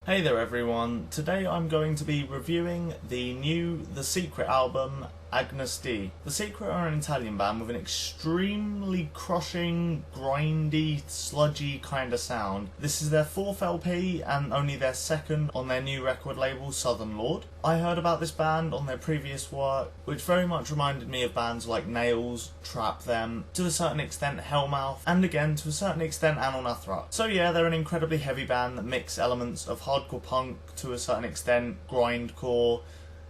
Hey there everyone, today I'm going to be reviewing the new The Secret album, Agnus Dei. The Secret are an Italian band with an extremely crushing, grindy, sludgy kind of sound. This is their 4th LP and only their 2nd on their new record label, Southern Lord. I heard about this band on their previous work, which very much reminded me of bands like Nails, Trap Them, to a certain extent Hellmouth, and again to a certain extent Agnus. So yeah, they're an incredibly heavy band that mix elements of hardcore punk to a certain extent, grindcore,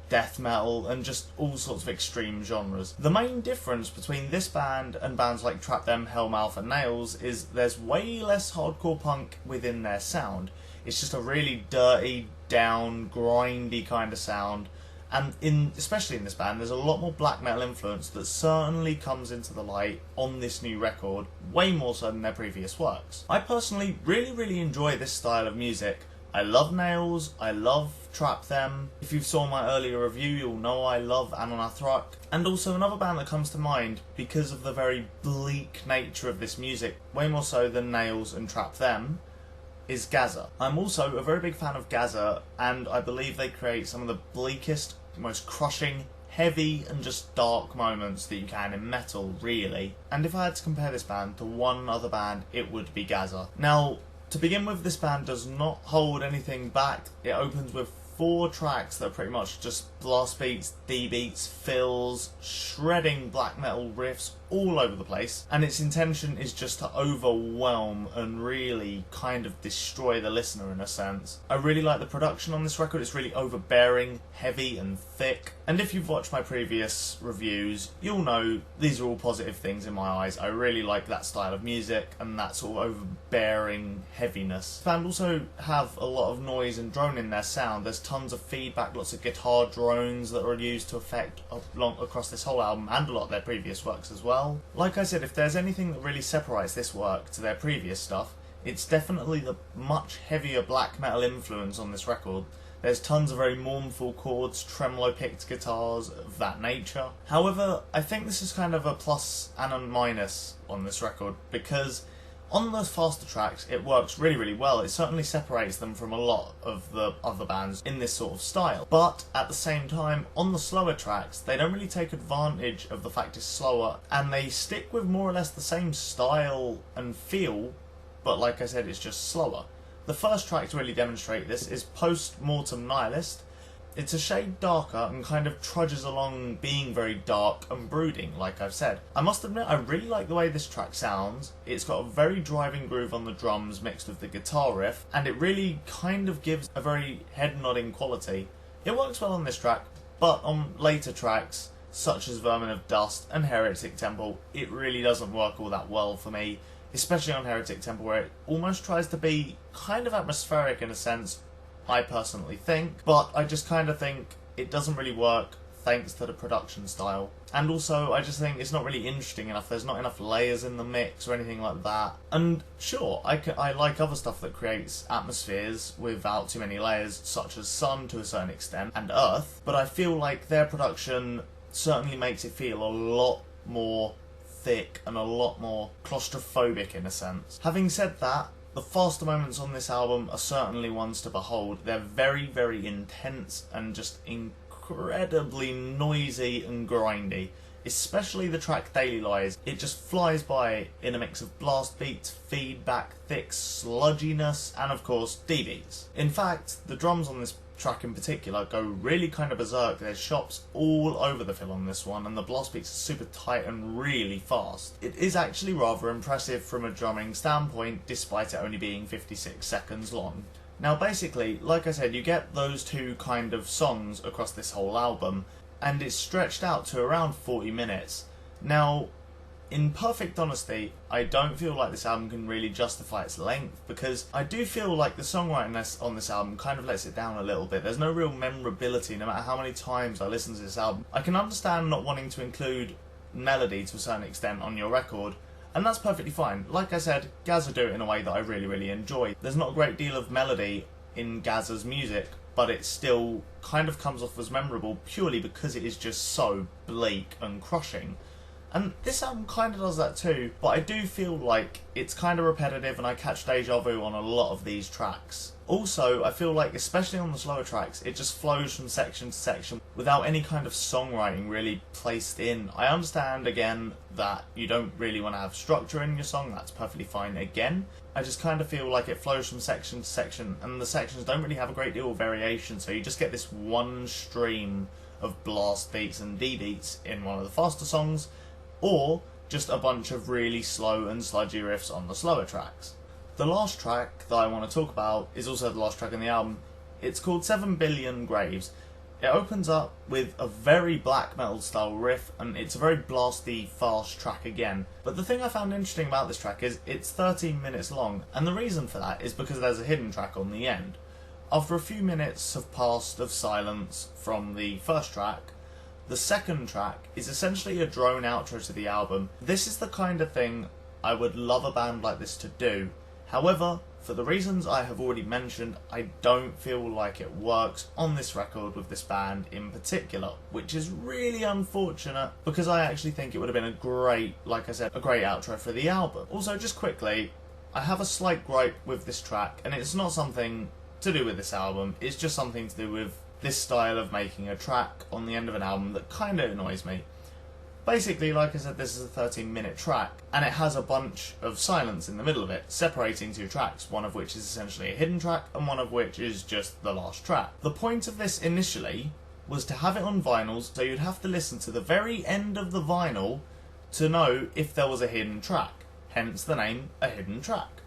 death metal, and just all sorts of extreme genres. The main difference between this band and bands like Trap Them, Hellmouth and Nails is there's way less hardcore punk within their sound. It's just a really dirty, down, grindy kind of sound, and especially in this band there's a lot more black metal influence that certainly comes into the light on this new record, way more so than their previous works. I personally really enjoy this style of music. I love Nails, I love Trap Them. If you saw my earlier review, you'll know I love Agnus. And also another band that comes to mind because of the very bleak nature of this music, way more so than Nails and Trap Them, is Gaza. I'm also a very big fan of Gaza, and I believe they create some of the bleakest, most crushing, heavy and just dark moments that you can in metal, really. And if I had to compare this band to one other band, it would be Gaza. Now, to begin with, this band does not hold anything back. It opens with 4 tracks that are pretty much just blast beats, D beats, fills, shredding black metal riffs all over the place, and its intention is just to overwhelm and really kind of destroy the listener in a sense. I really like the production on this record. It's really overbearing, heavy and thick, and if you've watched my previous reviews, you'll know these are all positive things in my eyes. I really like that style of music and that sort of overbearing heaviness. The band also have a lot of noise and drone in their sound. There's tons of feedback, lots of guitar drones that are used to effect across this whole album and a lot of their previous works as well. Like I said, if there's anything that really separates this work to their previous stuff, it's definitely the much heavier black metal influence on this record. There's tons of very mournful chords, tremolo picked guitars of that nature. However, I think this is kind of a plus and a minus on this record, because on the faster tracks it works really well. It certainly separates them from a lot of the other bands in this sort of style. But at the same time, on the slower tracks, they don't really take advantage of the fact it's slower, and they stick with more or less the same style and feel, but like I said, it's just slower. The first track to really demonstrate this is Post Mortem Nihilist. It's a shade darker and kind of trudges along being very dark and brooding, like I've said. I must admit, I really like the way this track sounds. It's got a very driving groove on the drums mixed with the guitar riff, and it really kind of gives a very head-nodding quality. It works well on this track, but on later tracks, such as Vermin of Dust and Heretic Temple, it really doesn't work all that well for me, especially on Heretic Temple, where it almost tries to be kind of atmospheric in a sense, I personally think, but I just kind of think it doesn't really work thanks to the production style. And also, I just think it's not really interesting enough. There's not enough layers in the mix or anything like that. And sure, I like other stuff that creates atmospheres without too many layers, such as Sun to a certain extent, and Earth, but I feel like their production certainly makes it feel a lot more thick and a lot more claustrophobic in a sense. Having said that, the faster moments on this album are certainly ones to behold. They're very intense and just incredibly noisy and grindy. Especially the track Daily Lies. It just flies by in a mix of blast beats, feedback, thick sludginess, and of course D-beats. In fact, the drums on this track in particular go really kind of berserk. There's chops all over the fill on this one, and the blast beats are super tight and really fast. It is actually rather impressive from a drumming standpoint, despite it only being 56 seconds long. Now basically, like I said, you get those 2 kind of songs across this whole album, and it's stretched out to around 40 minutes. Now, in perfect honesty, I don't feel like this album can really justify its length, because I do feel like the songwriting on this album kind of lets it down a little bit. There's no real memorability no matter how many times I listen to this album. I can understand not wanting to include melody to a certain extent on your record, and that's perfectly fine. Like I said, Gaza do it in a way that I really enjoy. There's not a great deal of melody in Gaza's music, but it still kind of comes off as memorable purely because it is just so bleak and crushing. And this album kind of does that too, but I do feel like it's kind of repetitive and I catch deja vu on a lot of these tracks. Also, I feel like, especially on the slower tracks, it just flows from section to section without any kind of songwriting really placed in. I understand, again, that you don't really want to have structure in your song, that's perfectly fine again. I just kind of feel like it flows from section to section, and the sections don't really have a great deal of variation, so you just get this one stream of blast beats and D beats in one of the faster songs, or just a bunch of really slow and sludgy riffs on the slower tracks. The last track that I want to talk about is also the last track in the album. It's called 7 Billion Graves. It opens up with a very black metal style riff, and it's a very blasty, fast track again. But the thing I found interesting about this track is it's 13 minutes long, and the reason for that is because there's a hidden track on the end. After a few minutes have passed of silence from the first track, the second track is essentially a drone outro to the album. This is the kind of thing I would love a band like this to do. However, for the reasons I have already mentioned, I don't feel like it works on this record with this band in particular, which is really unfortunate because I actually think it would have been a great, like I said, a great outro for the album. Also, just quickly, I have a slight gripe with this track, and it's not something to do with this album, it's just something to do with this style of making a track on the end of an album that kind of annoys me. Basically, like I said, this is a 13-minute track, and it has a bunch of silence in the middle of it, separating two tracks, one of which is essentially a hidden track, and one of which is just the last track. The point of this initially was to have it on vinyls, so you'd have to listen to the very end of the vinyl to know if there was a hidden track, hence the name, A Hidden Track.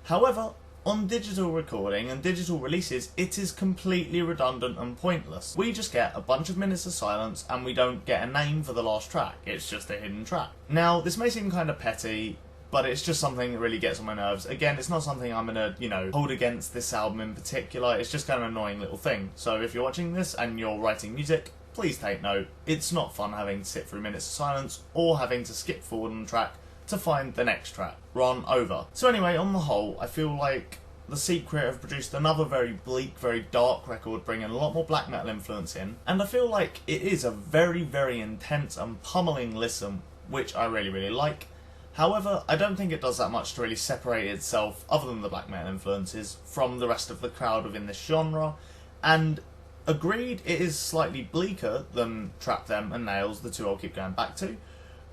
However, on digital recording and digital releases, it is completely redundant and pointless. We just get a bunch of minutes of silence and we don't get a name for the last track, it's just a hidden track. Now, this may seem kind of petty, but it's just something that really gets on my nerves. Again, it's not something I'm gonna, hold against this album in particular, it's just kind of an annoying little thing. So if you're watching this and you're writing music, please take note. It's not fun having to sit through minutes of silence or having to skip forward on the track to find the next track. Run over. So anyway, on the whole, I feel like The Secret have produced another very bleak, very dark record, bringing a lot more black metal influence in, and I feel like it is a very, very intense and pummeling listen, which I really, really like. However, I don't think it does that much to really separate itself, other than the black metal influences, from the rest of the crowd within this genre, and agreed, it is slightly bleaker than Trap Them and Nails, the two I'll keep going back to,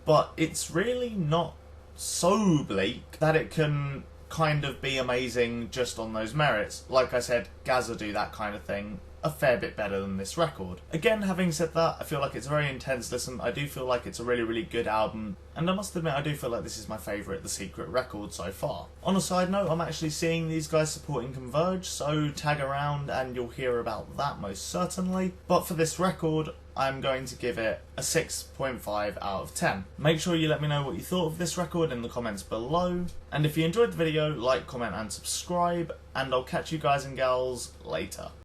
but it's really not so bleak that it can kind of be amazing just on those merits. Like I said, Gaza do that kind of thing a fair bit better than this record. Again, having said that, I feel like it's a very intense listen. I do feel like it's a really, really good album, and I must admit I do feel like this is my favourite The Secret record so far. On a side note, I'm actually seeing these guys supporting Converge, so tag around and you'll hear about that most certainly. But for this record, I'm going to give it a 6.5 out of 10. Make sure you let me know what you thought of this record in the comments below, and if you enjoyed the video, like, comment and subscribe, and I'll catch you guys and gals later.